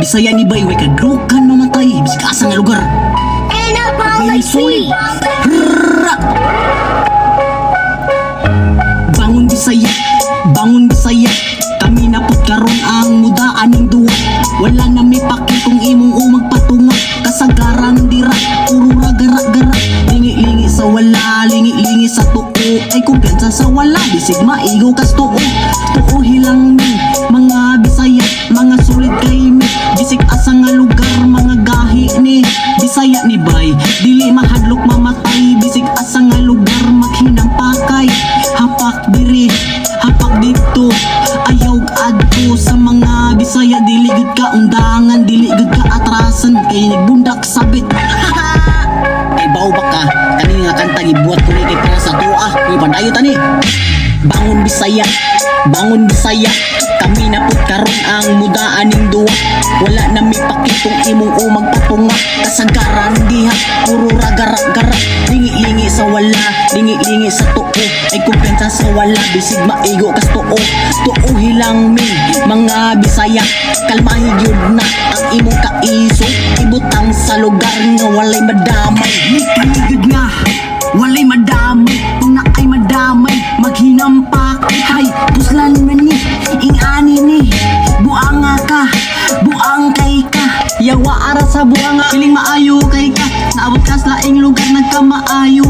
Bisaya ni bay, way kadrukan mamatay. Bisig asa nga lugar. Anapology! Bangon Bisaya, bangon Bisaya. Kami napot karon ang mudaan ning duwa. Wala na may paki kung imong umag patunga. Kasagaran dira, puro ragara-gara. Lingi-lingi sa wala, lingi-lingi sa tuo. Ay kumpiyansa sa wala, bisig maigo kas tuo. Tuo hilang mi, mga Bisaya, mga sulit kay mi. Bisig asa nga lugar, mga gahi ni Bisaya ni bay, dili mahadlok mamatay. Bisig asa nga lugar, maghinang pakay. Hapak diri, hapak dito. Ayaw adto sa mga Bisaya, dili gud ka undangan, dili gud ka atrasan, kay nagbundak sabit. Kay bawo ba ka? Kani nga kanta gibuhat ko ni kay para sa tuwa. Uy padayon tani. Bangon Bisaya, bangon Bisaya. Kami napot karon ang mudaan ning duwa. Wala na may pakitong imong umag patunga. Kasagaran diha, puro ragara-gara. Lingi-lingi sa wala, lingi-lingi sa tuo. Ay kumpiyansa sa wala, bisig maigo kas tuo. Tuo hilang mi, mga Bisaya. Kalmahi gyud na ang imong kaiso. Ibutang sa lugar nga walay madamay. Kaligid nga, walay madamay. Kung na ay madamay, maghinampak. Hay, puslan man ni, ing-ani ni. Buanga ka, buang kay ka. Yawa ara sa buanga, piling maayo kay ka. Naabot ka sa laing lugar nagkamaayo.